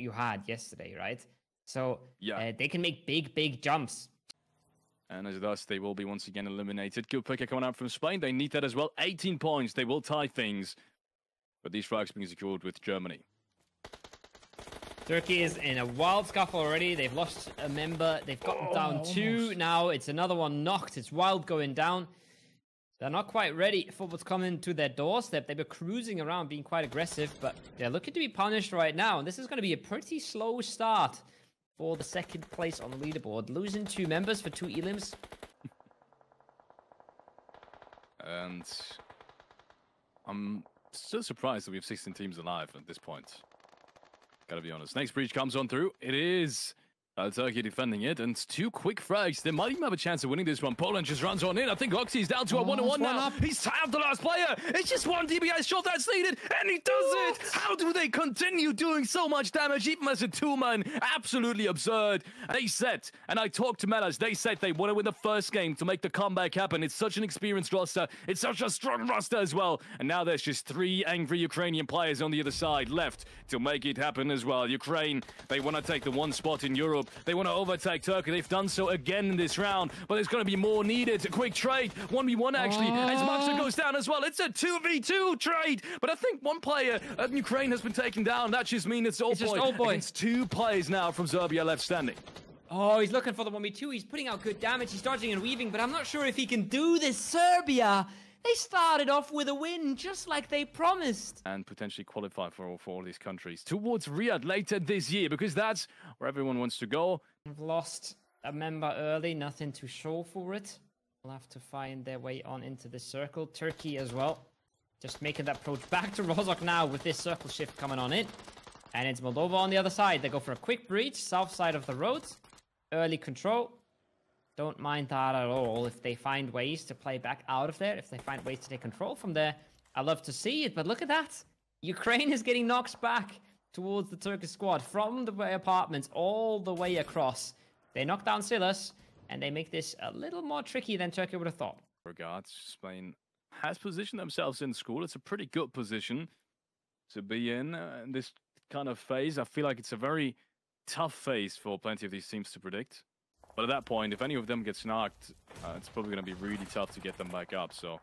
you had yesterday, right? So Yeah. they can make big jumps. And as thus, they will be once again eliminated. Good picker coming out from Spain. They need that as well. 18 points. They will tie things. But these frags being secured with Germany. Turkey is in a wild scuffle already. They've lost a member. They've gotten down 2. Almost. Now it's another one knocked. It's wild going down. They're not quite ready for what's coming to their doorstep. They were cruising around, being quite aggressive, but they're looking to be punished right now. And this is going to be a pretty slow start for the second place on the leaderboard. Losing 2 members for 2 elims. And I'm still surprised that we have 16 teams alive at this point. Gotta be honest. Next breach comes on through. It is Turkey defending it, and 2 quick frags. They might even have a chance of winning this one. Poland just runs on in. I think Oxy's down to a 1-1 now. He's tapped the last player. It's just 1 DBI shot that's needed, and he does it. How do they continue doing so much damage, even as a 2-man? Absolutely absurd. They said, and I talked to Melas, they said they want to win the first game to make the comeback happen. It's such an experienced roster. It's such a strong roster as well. And now there's just 3 angry Ukrainian players on the other side left to make it happen as well. Ukraine, they want to take the 1 spot in Europe. They want to overtake Turkey. They've done so again in this round, but there's going to be more needed. A quick trade, 1v1 actually, as Maxter goes down as well. It's a 2v2 trade, but I think 1 player at Ukraine has been taken down. That just means it's Old Boy. It's 2 players now from Serbia left standing. Oh, he's looking for the 1v2. He's putting out good damage. He's dodging and weaving, but I'm not sure if he can do this. Serbia, they started off with a win, just like they promised. And potentially qualify for all these countries towards Riyadh later this year, because that's where everyone wants to go. We've lost a member early, nothing to show for it. We'll have to find their way on into the circle. Turkey as well, just making that approach back to Rozhok now with this circle shift coming on in. And it's Moldova on the other side. They go for a quick breach, south side of the road. Early control. Don't mind that at all if they find ways to play back out of there, if they find ways to take control from there. I love to see it, but look at that. Ukraine is getting knocked back towards the Turkish squad from the apartments all the way across. They knock down Silas, and they make this a little more tricky than Turkey would have thought. Regards, Spain has positioned themselves in school. It's a pretty good position to be in this kind of phase. I feel like it's a very tough phase for plenty of these teams to predict. But at that point, if any of them gets knocked, it's probably going to be really tough to get them back up. So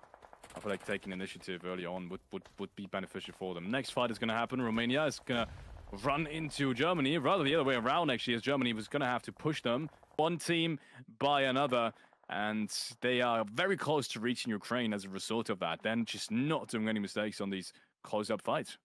I feel like taking initiative early on would be beneficial for them. Next fight is going to happen. Romania is going to run into Germany, rather the other way around, actually, as Germany was going to have to push them. 1 team by another, and they are very close to reaching Ukraine as a result of that. Then just not doing any mistakes on these close-up fights.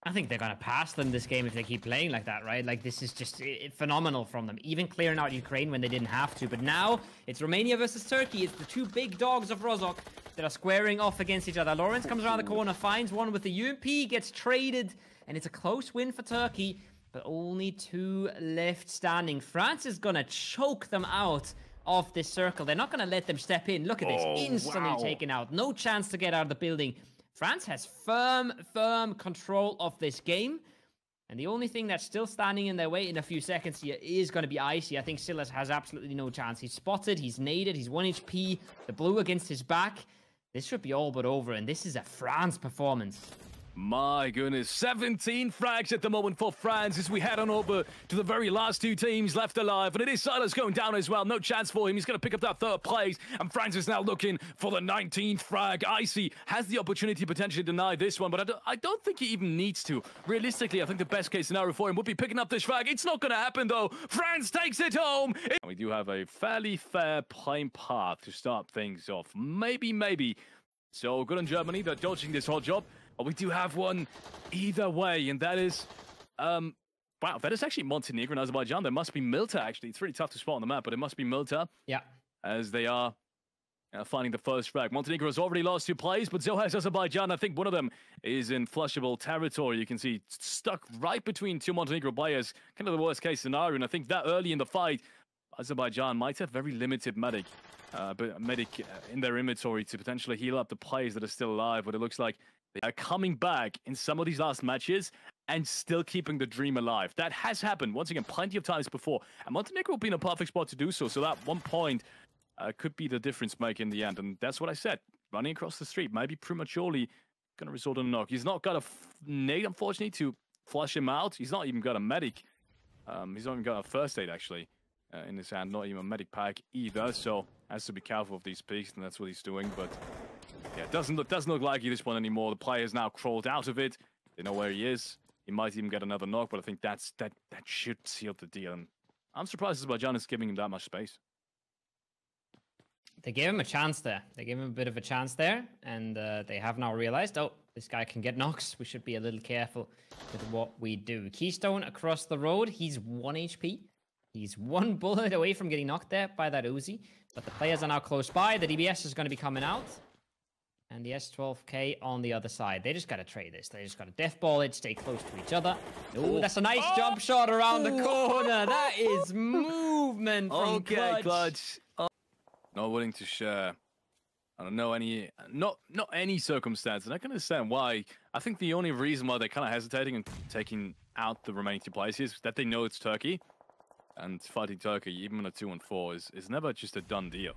I think they're going to pass them this game if they keep playing like that, right? Like, this is just phenomenal from them. Even clearing out Ukraine when they didn't have to. But now, it's Romania versus Turkey. It's the 2 big dogs of Rozhok that are squaring off against each other. Lawrence comes around the corner, finds one with the UMP, gets traded, and it's a close win for Turkey. But only 2 left standing. France is going to choke them out of this circle. They're not going to let them step in. Look at this. Instantly taken out. No chance to get out of the building. France has firm control of this game. And the only thing that's still standing in their way in a few seconds here is going to be Icy. I think Silas has absolutely no chance. He's spotted, he's naded, he's 1 HP. The blue against his back. This should be all but over, and this is a France performance. My goodness, 17 frags at the moment for France as we head on over to the very last 2 teams left alive. And it is Silas going down as well. No chance for him. He's going to pick up that 3rd place. And France is now looking for the 19th frag. Icy has the opportunity to potentially deny this one, but I don't think he even needs to. Realistically, I think the best case scenario for him would be picking up this frag. It's not going to happen, though. France takes it home. And we do have a fairly fair playing path to start things off. Maybe. So good on Germany. They're dodging this whole job. But we do have one either way, and that is, wow, that is actually Montenegro and Azerbaijan. There must be Milta, actually. It's really tough to spot on the map, but it must be Milta. Yeah. As they are finding the first frag. Montenegro has already lost 2 plays, but so has Azerbaijan. I think one of them is in flushable territory. You can see stuck right between 2 Montenegro players, kind of the worst case scenario. And I think that early in the fight, Azerbaijan might have very limited medic in their inventory to potentially heal up the players that are still alive, but it looks like they are coming back in some of these last matches and still keeping the dream alive. That has happened, once again, plenty of times before. And Montenegro will be in a perfect spot to do so. So that 1 point could be the difference maker in the end. And that's what I said. Running across the street, maybe prematurely going to result in a knock. He's not got a nade, unfortunately, to flush him out. He's not even got a medic. He's not even got a first aid, actually, in his hand. Not even a medic pack either, so has to be careful of these peaks, and that's what he's doing. But yeah, it doesn't look like this one anymore. The player's now crawled out of it. They know where he is. He might even get another knock, but I think that should seal the deal. And I'm surprised Azerbaijan is giving him that much space. They gave him a chance there. They gave him a bit of a chance there, and they have now realized, oh, this guy can get knocks. We should be a little careful with what we do. Keystone across the road. He's 1 HP. He's 1 bullet away from getting knocked there by that Uzi. But the players are now close by. The DBS is going to be coming out. And the S12K on the other side. They just got to trade this. They just got to death ball it, stay close to each other. Oh, that's a nice jump shot around the corner. That is movement from Clutch. Not willing to share. I don't know not any circumstance, and I can understand why. I think the only reason why they're kind of hesitating and taking out the remaining 2 players is that they know it's Turkey, and fighting Turkey, even on a 2-on-4, is never just a done deal.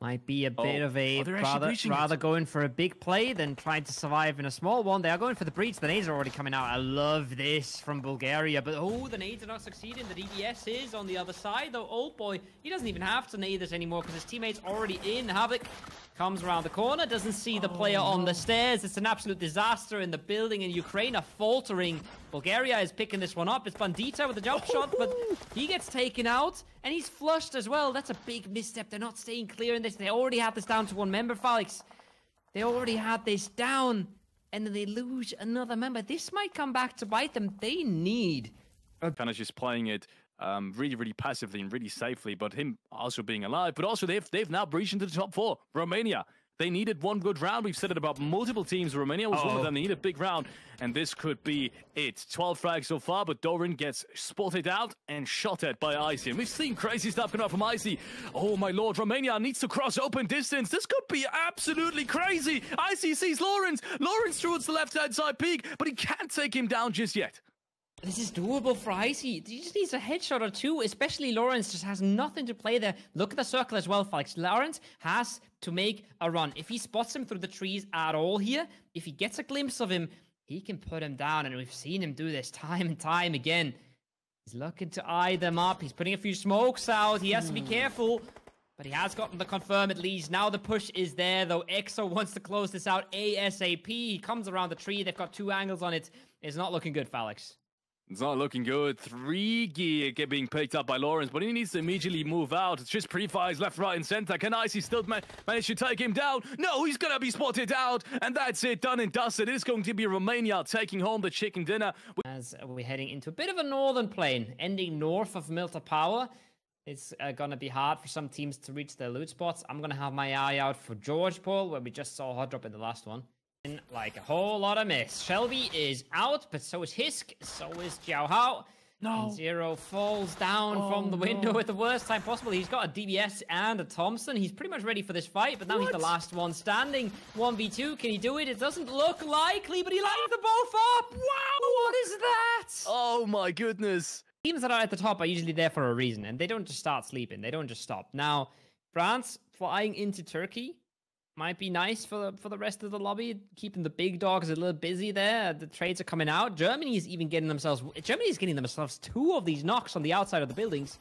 Might be a bit of a rather going for a big play than trying to survive in a small one. They are going for the breach. The nades are already coming out. I love this from Bulgaria. But oh, the nades are not succeeding. The DBS is on the other side, though. Old boy, he doesn't even have to nade this anymore because his teammate's already in. Havoc comes around the corner, doesn't see the player on the stairs. It's an absolute disaster in the building, and Ukraine are faltering. Bulgaria is picking this one up. It's Bandita with a jump shot, but he gets taken out, and he's flushed as well. That's a big misstep. They're not staying clear in this. They already had this down to 1 member, Felix. They already had this down, and then they lose another member. This might come back to bite them. They need... Kind of just playing it really, really passively and really safely, but him also being alive. But also, they've now breached into the top 4. Romania. They needed 1 good round. We've said it about multiple teams. Romania was one of them. They need a big round, and this could be it. 12 frags so far, but Doran gets spotted out and shot at by Icy. And we've seen crazy stuff coming out from Icy. Oh, my lord, Romania needs to cross open distance. This could be absolutely crazy. Icy sees Lawrence. Lawrence towards the left-hand side peak, but he can't take him down just yet. This is doable for Icy. He just needs a headshot or 2, especially Lawrence just has nothing to play there. Look at the circle as well, Felix. Lawrence has to make a run. If he spots him through the trees at all here, if he gets a glimpse of him, he can put him down, and we've seen him do this time and time again. He's looking to eye them up. He's putting a few smokes out. He has to be careful, but he has gotten the confirm at least. Now the push is there, though. EXO wants to close this out ASAP. He comes around the tree. They've got 2 angles on it. It's not looking good, Felix. It's not looking good. 3 gear being picked up by Lawrence, but he needs to immediately move out. It's just pre-fires left, right, and center. Can Icy still manage to take him down? No, he's going to be spotted out, and that's it. Done and dusted. It is going to be Romania taking home the chicken dinner. As we're heading into a bit of a northern plane, ending north of Milta Power. It's going to be hard for some teams to reach their loot spots. I'm going to have my eye out for George Paul, where we just saw a hot drop in the last one. Like a whole lot of miss. Shelby is out, but so is Hisk, so is Jiao Hao. No. And Zero falls down from the window at the worst time possible. He's got a DBS and a Thompson. He's pretty much ready for this fight, but now he's the last one standing. 1v2, can he do it? It doesn't look likely, but he lined them both up. Wow, what is that? Oh my goodness. Teams that are at the top are usually there for a reason, and they don't just start sleeping. They don't just stop. Now, France flying into Turkey might be nice for the rest of the lobby, keeping the big dogs a little busy there. The trades are coming out. Germany is getting themselves 2 of these knocks on the outside of the buildings.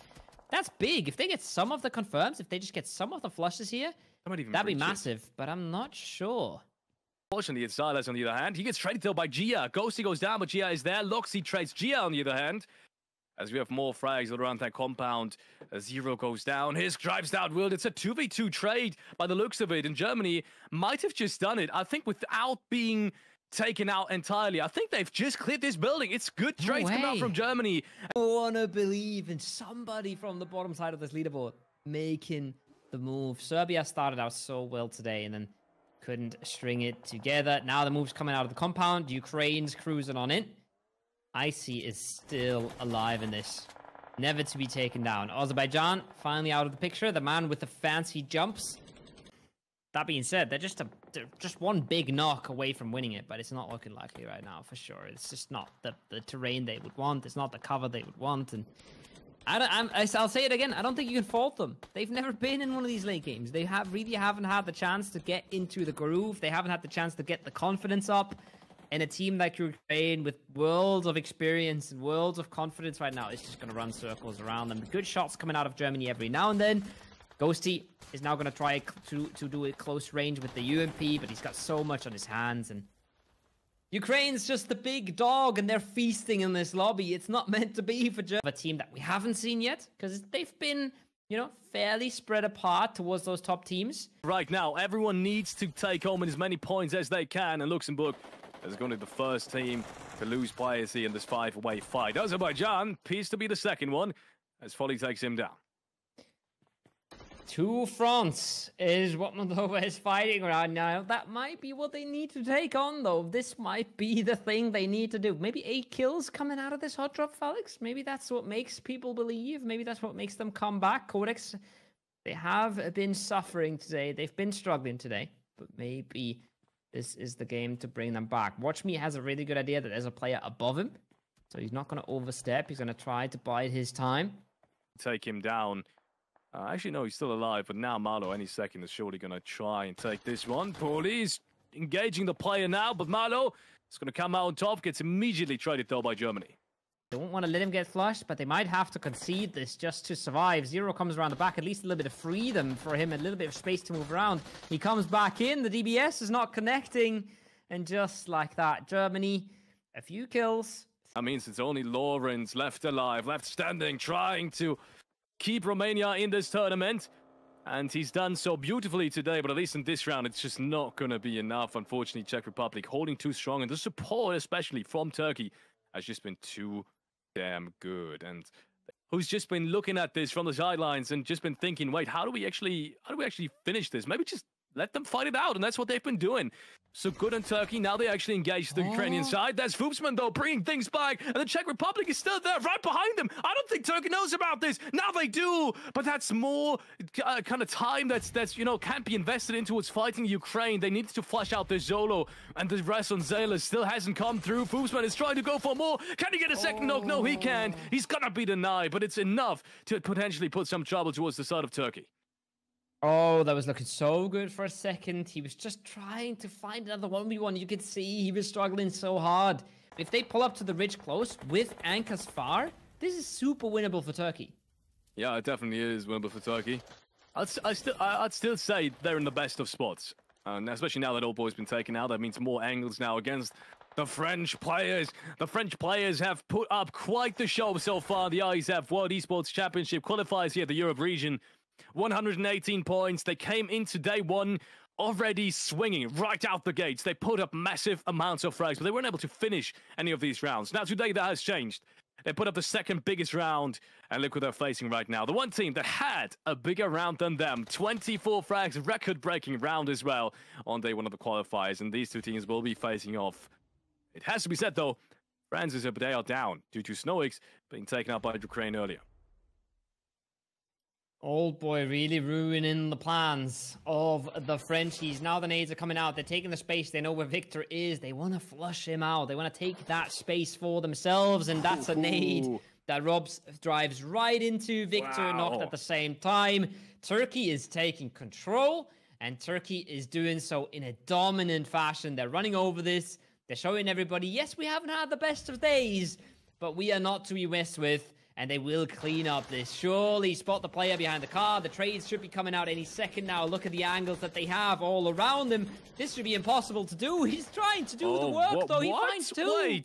That's big. If they get some of the confirms, if they just get some of the flushes here, that'd be massive, but I'm not sure. Fortunately, it's Silas on the other hand. He gets traded though by Gia. Ghosty goes down, but Gia is there. Loxy trades Gia on the other hand. As we have more frags around that compound, Zero goes down. Hisk drives down Wild. It's a 2v2 trade by the looks of it. And Germany might have just done it, I think, without being taken out entirely. I think they've just cleared this building. It's good trades coming out from Germany. I want to believe in somebody from the bottom side of this leaderboard making the move. Serbia started out so well today and then couldn't string it together. Now the move's coming out of the compound. Ukraine's cruising on it. Icy is still alive in this. Never to be taken down. Azerbaijan finally out of the picture. The man with the fancy jumps. That being said, they're just one big knock away from winning it, but it's not looking likely right now for sure. It's just not the terrain they would want. It's not the cover they would want. And I'll say it again. I don't think you can fault them. They've never been in one of these late games. They really haven't had the chance to get into the groove. They haven't had the chance to get the confidence up. And a team like Ukraine with worlds of experience and worlds of confidence right now is just going to run circles around them. Good shots coming out of Germany every now and then. Ghosty is now going to try to do a close range with the UMP, but he's got so much on his hands. And Ukraine's just the big dog, and they're feasting in this lobby. It's not meant to be for Germany. A team that we haven't seen yet, because they've been, you know, fairly spread apart towards those top teams. Right now, everyone needs to take home as many points as they can, and Luxembourg is going to be the first team to lose players here in this 5-way fight. Azerbaijan appears to be the second one, as Folly takes him down. Two fronts is what Moldova is fighting around now. That might be what they need to take on, though. This might be the thing they need to do. Maybe 8 kills coming out of this hot drop, Felix. Maybe that's what makes people believe. Maybe that's what makes them come back. Codex, they have been suffering today. They've been struggling today. But maybe this is the game to bring them back. Watch Me has a really good idea that there's a player above him. So he's not going to overstep. He's going to try to bide his time. Take him down. Actually, no, he's still alive, but now Marlow any second is surely going to try and take this one. Pauli's engaging the player now, but Marlow is going to come out on top, gets immediately traded though by Germany. They won't want to let him get flushed, but they might have to concede this just to survive. Zero comes around the back, at least a little bit of freedom for him, a little bit of space to move around. He comes back in, the DBS is not connecting, and just like that, Germany, a few kills. That means it's only Lawrence left alive, left standing, trying to keep Romania in this tournament, and he's done so beautifully today, but at least in this round it's just not going to be enough. Unfortunately, Czech Republic holding too strong, and the support especially from Turkey has just been too damn good. And who's just been looking at this from the sidelines and just been thinking, wait, how do we actually finish this? Maybe just let them fight it out, and that's what they've been doing. So good on Turkey. Now they actually engage the Ukrainian side. There's Foopsman, though, bringing things back. And the Czech Republic is still there, right behind them. I don't think Turkey knows about this. Now they do. But that's more kind of time that's you know, can't be invested into what's fighting Ukraine. They need to flush out their Zolo. And the rest on Zayla still hasn't come through. Foopsman is trying to go for more. Can he get a second knock? No, he can't. He's going to be denied. But it's enough to potentially put some trouble towards the side of Turkey. Oh, that was looking so good for a second. He was just trying to find another 1v1. You could see he was struggling so hard. If they pull up to the ridge close with Ankas far, this is super winnable for Turkey. Yeah, it definitely is winnable for Turkey. I'd still say they're in the best of spots. And especially now that Old Boy's been taken out, that means more angles now against the French players. The French players have put up quite the show so far. The ISF World Esports Championship qualifiers here at the Europe region. 118 points. They came into day one already swinging right out the gates. They put up massive amounts of frags, but they weren't able to finish any of these rounds. Now today that has changed. They put up the second biggest round, and look what they're facing right now. The one team that had a bigger round than them. 24 frags, record-breaking round as well on day one of the qualifiers, and these two teams will be facing off. It has to be said, though, France is they are down due to Snowigs being taken out by Ukraine earlier. Old Boy really ruining the plans of the Frenchies. Now the nades are coming out. They're taking the space. They know where Victor is. They want to flush him out. They want to take that space for themselves. And that's a nade that drives right into Victor, knocked at the same time. Turkey is taking control, and Turkey is doing so in a dominant fashion. They're running over this. They're showing everybody, yes, we haven't had the best of days, but we are not to be messed with. And they will clean up this. Surely spot the player behind the car. The trades should be coming out any second now. Look at the angles that they have all around them. This should be impossible to do. He's trying to do the work, though. He finds two.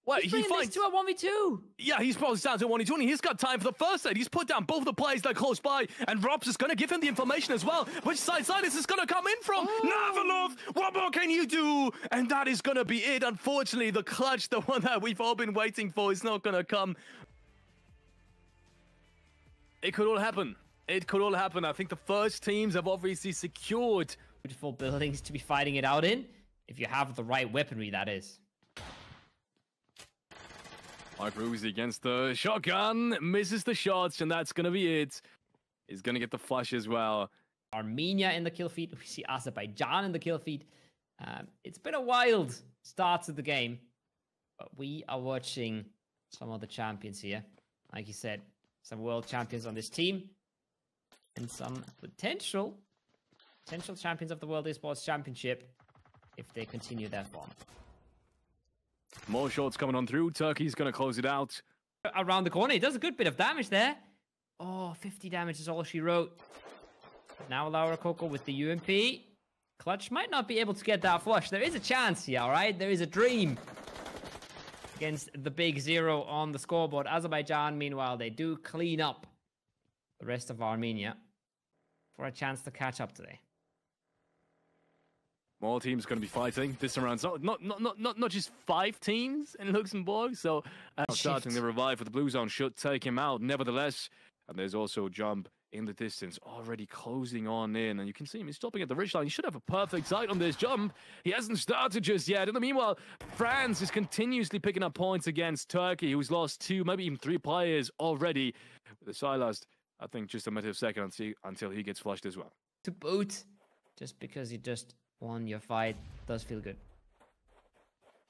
Wait, he finds two at 1v2. Yeah, he's probably down to 1v2. He's got time for the first aid. He's put down both the players that are close by. And Robs is going to give him the information as well. Which side is this going to come in from? Navalov, what more can you do? And that is going to be it. Unfortunately, the clutch, the one that we've all been waiting for, is not going to come. It could all happen. It could all happen. I think the first teams have obviously secured beautiful buildings to be fighting it out in. If you have the right weaponry, that is. Mike Ruzi against the shotgun. Misses the shots, and that's going to be it. He's going to get the flush as well. Armenia in the kill feed. We see Azerbaijan in the kill feed. It's been a wild start to the game. But we are watching some of the champions here. Like you said, some world champions on this team, and some potential champions of the World Esports Championship if they continue their form. More shots coming on through. Turkey's going to close it out. Around the corner, he does a good bit of damage there. Oh, 50 damage is all she wrote. Now Laura Coco with the UMP. Clutch might not be able to get that flush. There is a chance here, all right? There is a dream against the big 0 on the scoreboard. Azerbaijan, meanwhile, they do clean up the rest of Armenia for a chance to catch up today. More teams going to be fighting this round. So not just 5 teams in Luxembourg. So starting the revive for the Blue Zone should take him out. Nevertheless, and there's also a jump in the distance, already closing on in, and you can see him. He's stopping at the ridge line. He should have a perfect sight on this jump. He hasn't started just yet. In the meanwhile, France is continuously picking up points against Turkey, who's lost 2, maybe even 3 players already. The Silas, I think, just a matter of seconds until he gets flushed as well. To boot, just because you just won your fight does feel good.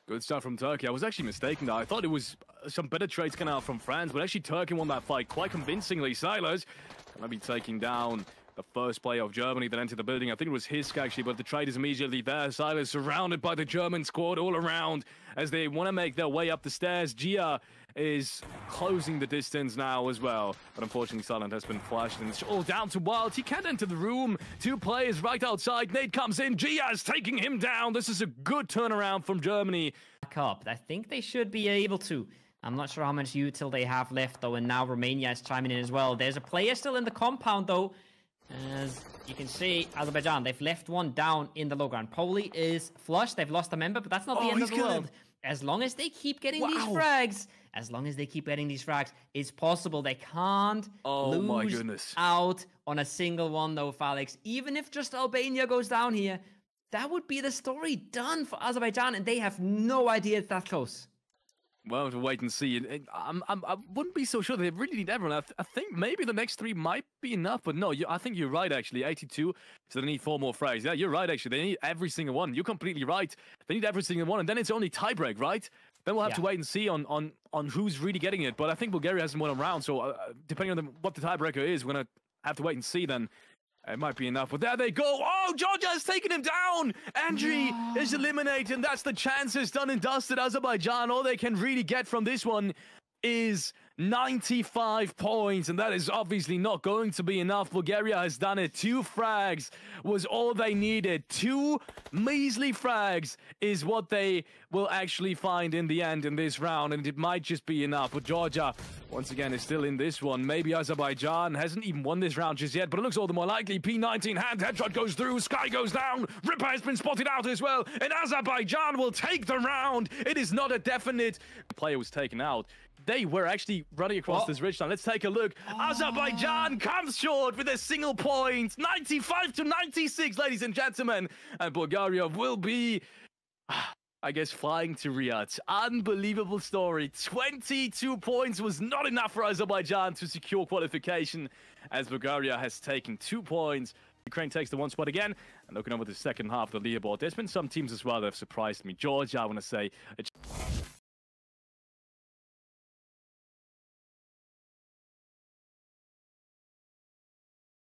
Good stuff from Turkey. I was actually mistaken there. I thought it was some better trades coming out from France, but actually Turkey won that fight quite convincingly. Silas gonna be taking down the first player of Germany that entered the building. I think it was Hisk actually, but the trade is immediately there. Silas surrounded by the German squad all around as they want to make their way up the stairs. Gia is closing the distance now as well, but unfortunately Silent has been flashed and it's all down to Wild. He can't enter the room. 2 players right outside. Nate comes in. Gia is taking him down. This is a good turnaround from Germany. Back up. I think they should be able to. I'm not sure how much util they have left though, and now Romania is chiming in as well. There's a player still in the compound though. As you can see, Azerbaijan, they've left one down in the low ground. Poli is flushed. They've lost a member, but that's not the end of the world. As long as they keep getting these frags, it's possible. They can't lose out on a single one though, Felix. Even if just Albania goes down here, that would be the story done for Azerbaijan, and they have no idea it's that close. Well, to wait and see. I wouldn't be so sure. They really need everyone. I think maybe the next 3 might be enough, but no, I think you're right, actually. 82, so they need 4 more frags. Yeah, you're right, actually. They need every single one. You're completely right. They need every single one, and then it's only tiebreak, right? Then we'll have to wait and see on who's really getting it. But I think Bulgaria hasn't won a round, so depending on what the tiebreaker is, we're going to have to wait and see then. It might be enough, but there they go. Oh, Georgia has taken him down. Andriy is eliminated, and that's the chances done and dusted. Azerbaijan, all they can really get from this one is 95 points, and that is obviously not going to be enough. Bulgaria has done it. 2 frags was all they needed. 2 measly frags is what they will actually find in the end in this round, and it might just be enough. But Georgia, once again, is still in this one. Maybe Azerbaijan hasn't even won this round just yet, but it looks all the more likely. P19 hand headshot goes through. Sky goes down. Ripper has been spotted out as well, and Azerbaijan will take the round. It is not a definite. The player was taken out. They were actually running across this ridge line. Let's take a look. Azerbaijan comes short with a single point. 95 to 96, ladies and gentlemen. And Bulgaria will be, I guess, flying to Riyadh. Unbelievable story. 22 points was not enough for Azerbaijan to secure qualification, as Bulgaria has taken 2 points. Ukraine takes the 1 spot again. And looking over the second half of the leaderboard, there's been some teams as well that have surprised me. Georgia, I want to say.